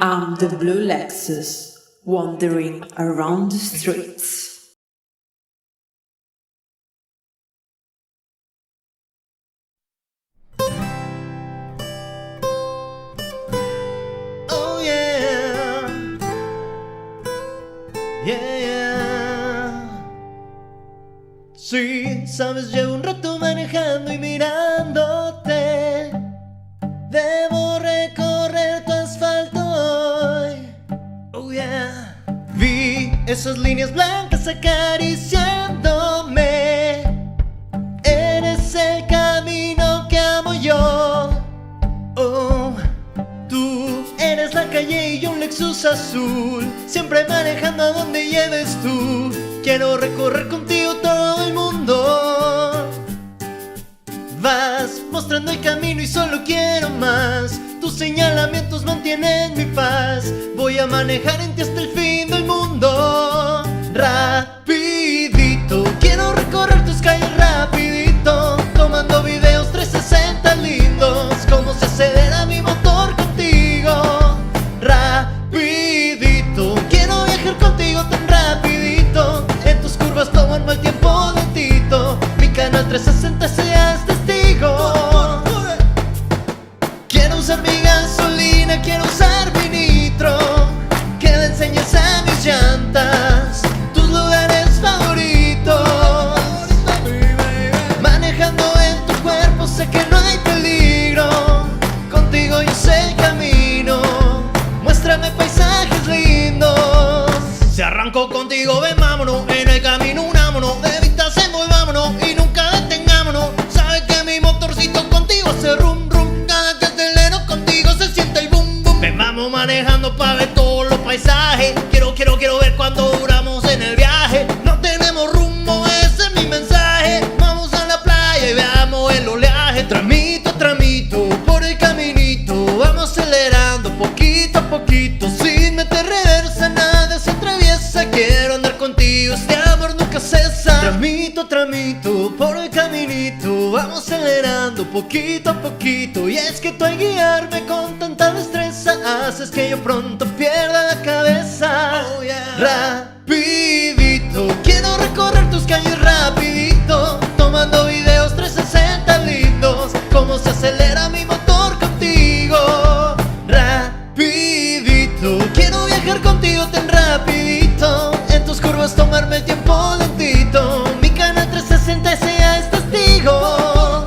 I'm the blue Lexus, wandering around the streets. Oh yeah, yeah. Sí, sabes, llevo un rato manejando y mirándote. Debo recorrer tu asfalto hoy. Oh yeah. Vi esas líneas blancas acariciándome. Eres el camino que amo yo. Oh, tú eres la calle y yo un Lexus azul, siempre manejando a donde lleves tú. Quiero recorrer contigo todo el mundo. Vas mostrando el camino y solo quiero más. Tus señalamientos mantienen mi paz. Voy a manejar en ti hasta el fin del mundo. Rapidito, quiero recorrer tus calles rapidito, tomando videos 360 lindos. Cómo se acelera mi motor contigo. Rapidito, quiero viajar contigo tan rapidito. En tus curvas tomo el mal tiempo lentito. Mi canal 360 seas testigo. Quiero usar mi gasolina, quiero usar mi nitro. Que le enseñes a mis llantas tus lugares favoritos. Manejando en tu cuerpo sé que no hay peligro. Contigo yo sé el camino. Muéstrame paisajes lindos. Si arranco contigo, ven, vámonos. En el camino unámonos. De vista hacemos, vámonos. Y nunca detengámonos. Sabes que mi motorcito contigo hace rum rum. Cada que acelero contigo se siente el boom boom. Ven, vamos manejando pa' ver todos los paisajes. Quiero ver cuando duramos en el viaje. No tenemos rumbo, ese es mi mensaje. Vamos a la playa y veamos el oleaje. Tramito, por el caminito. Vamos acelerando poquito a poquito. Sin meter reversa, nada se atraviesa. Quiero andar contigo, este amor nunca cesa. Tramito, por el caminito. Vamos acelerando poquito a poquito. Y es que tú al guiarme con tanta destreza haces que yo pronto pierda la cabeza. Oh, yeah. Rapidito, quiero recorrer tus calles rapidito, tomando videos 360 lindos. Cómo se acelera mi motor contigo. Rapidito, quiero viajar contigo tan rapidito. En tus curvas tomarme el tiempo lentito. Mi canal 360 sea es testigo.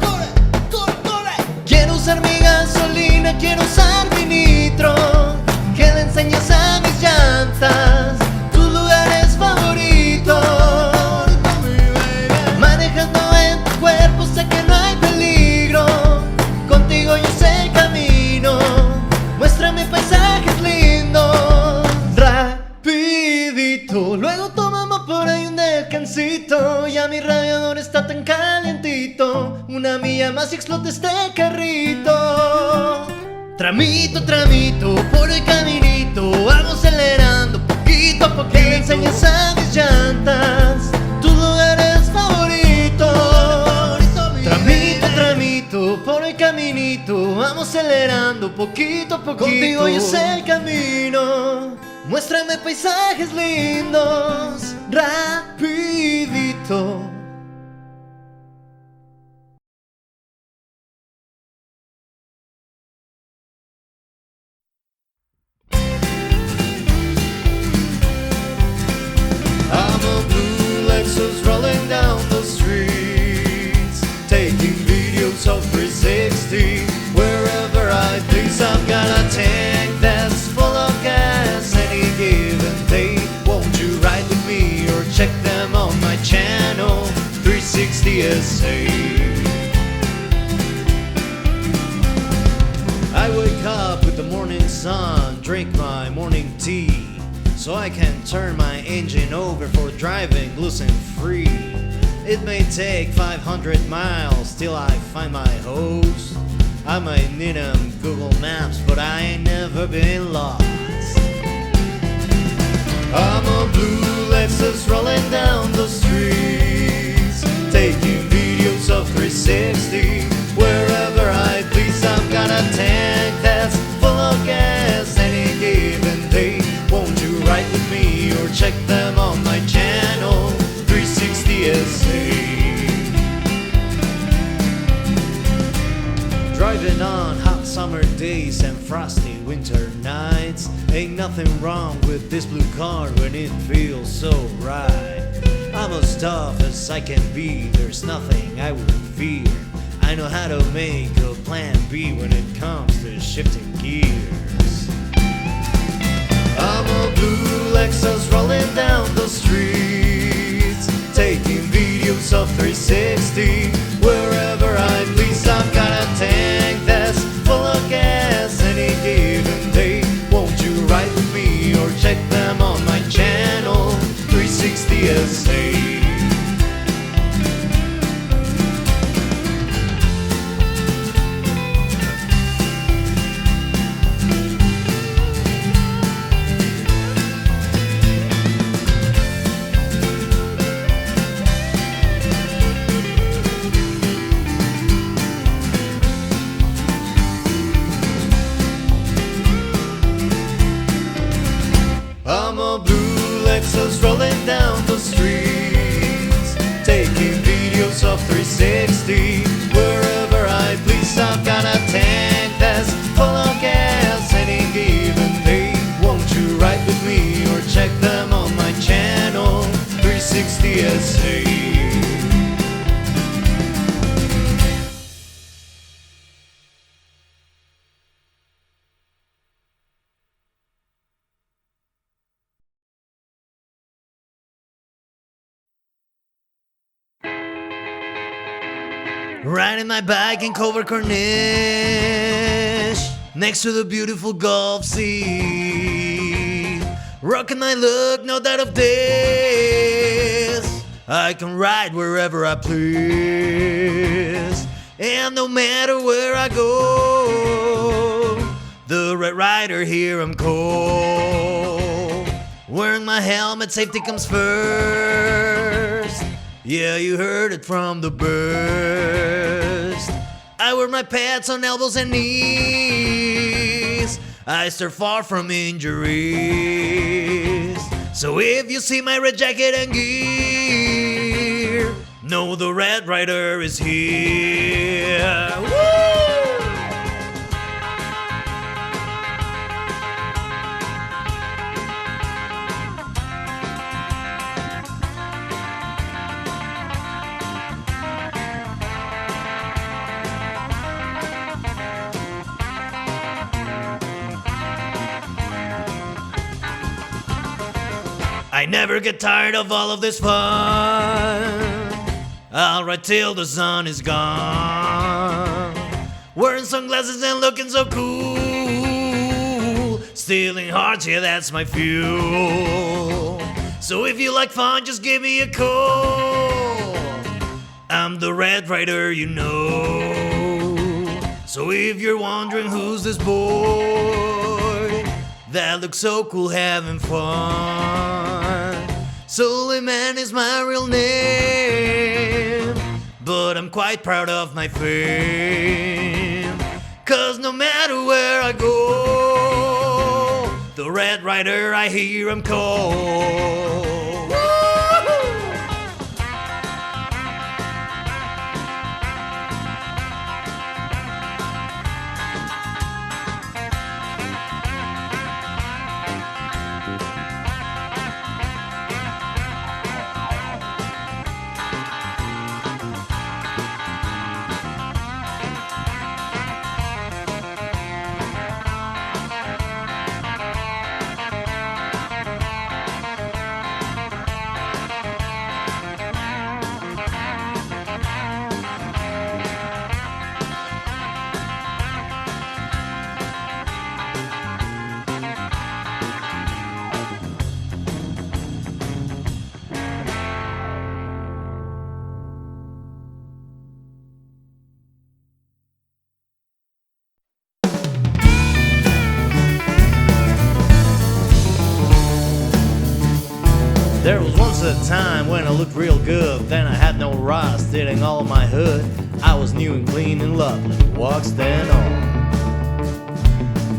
Quiero usar mi gasolina, quiero usar mi nitro. Que le enseñes a mis llantas tus lugares favoritos. Manejando en tu cuerpo sé que no hay peligro. Contigo yo sé el camino. Muéstrame paisajes lindos. Rapidito, luego tomamos por ahí un descansito. Ya mi radiador está tan calientito. Una milla más y explota este carrito. Tramito, por el caminito. Vamos acelerando poquito a poquito. Que le enseñes a mis llantas tus lugares favoritos. Tramito, por el caminito. Vamos acelerando poquito a poquito. Contigo yo sé el camino. Muéstrame paisajes lindos. Rapidito. I'm a blue Lexus rolling down the streets, taking videos of 360. Wherever I please, I've got a tank that's full of gas any given day. Won't you ride with me or check them on my channel, 360 SA. I wake up with the morning sun, drink my morning tea, so I can turn my engine over for driving loose and free. It may take 500 miles till I find my host. I might need Google Maps, but I ain't never been lost. I'm a blue Lexus rolling down the streets, taking videos of 360. Wherever I please, I've got a tank that's full of gas any given Ain't nothing wrong with this blue card when it feels so right. I'm as tough as I can be, there's nothing I would fear. I know how to make a plan B when it comes to shifting gears. I'm a blue Lexus rolling down the streets, taking videos of 360 wherever I please. I've got a tank that's full of gas any given day. Won't you ride with me or check them on my channel 360 SA. I'm a blue Lexus rolling down the streets, taking videos of 360 wherever I please. I've got a tank that's full of gas any given day. Won't you ride with me or check them on my channel 360 SA. Riding my bike in Khobar, Corniche, next to the beautiful Gulf Sea. Rocking my look, no doubt of this. I can ride wherever I please, and no matter where I go, the Red Rider here I'm cold. Wearing my helmet, safety comes first. Yeah, you heard it from the burst. I wear my pads on elbows and knees. I steer far from injuries. So if you see my red jacket and gear, know the Red Rider is here. Woo! I never get tired of all of this fun. I'll ride till the sun is gone. Wearing sunglasses and looking so cool. Stealing hearts, yeah, that's my fuel. So if you like fun, just give me a call. I'm the Red Rider, you know. So if you're wondering who's this boy that looks so cool having fun, Suleiman is my real name, but I'm quite proud of my fame. Cause no matter where I go, the Red Rider, I hear him call. There was once a time when I looked real good, then I had no rust hitting all of my hood. I was new and clean and lovely, walks then on.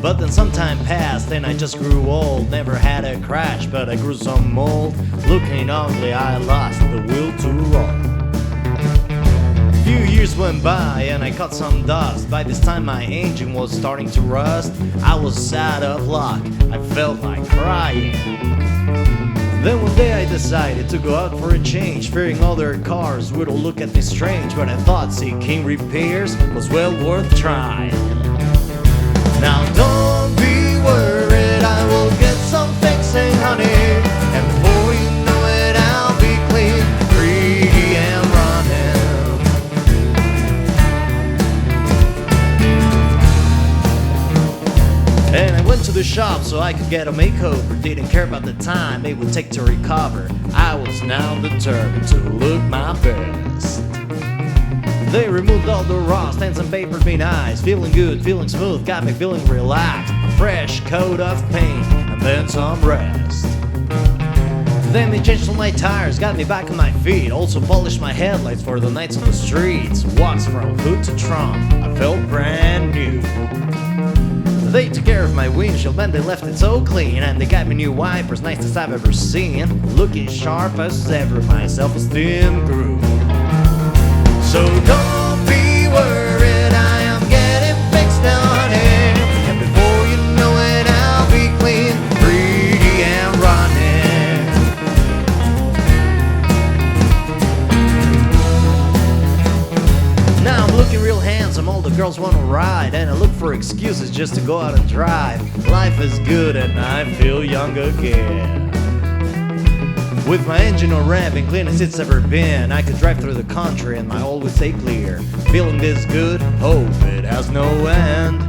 But then some time passed and I just grew old. Never had a crash, but I grew some mold. Looking ugly, I lost the will to roll. few years went by and I caught some dust. By this time my engine was starting to rust. I was out of luck, I felt like crying. Then one day I decided to go out for a change, fearing other cars would look at me strange. But I thought seeking repairs was well worth trying. Now don't be worried, I will get some fixing, honey. And before you know it, I'll be clean, free and running. And I went to the shop so I could get a makeover. Didn't care about the time it would take to recover. I was now determined to look my best. They removed all the rust and some papered me nice. Feeling good, feeling smooth, got me feeling relaxed. A fresh coat of paint and then some rest. Then they changed all my tires, got me back on my feet. Also polished my headlights for the nights on the streets. Walks from hood to trunk, I felt brand new. They took care of my windshield, then they left it so clean. And they got me new wipers, nicest I've ever seen. Looking sharp as ever, my self-esteem grew. So don't be worried, I am getting fixed now, honey. And before you know it, I'll be clean, free and running. Now I'm looking real handsome, all the girls want to ride. And I look for excuses just to go out and drive. Life is good and I feel young again. With my engine on rev and clean as it's ever been, I could drive through the country and my always stay clear. Feeling this good, hope it has no end.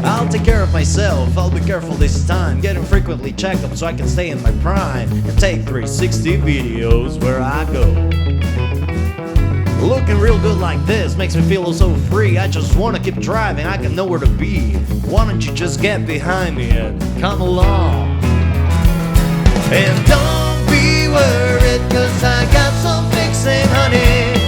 I'll take care of myself, I'll be careful this time. Getting frequently checkups so I can stay in my prime. And take 360 videos where I go. Looking real good like this makes me feel so free. I just wanna keep driving, I got nowhere to be. Why don't you just get behind me and come along? And don't be worried, cause I got some fixing, honey.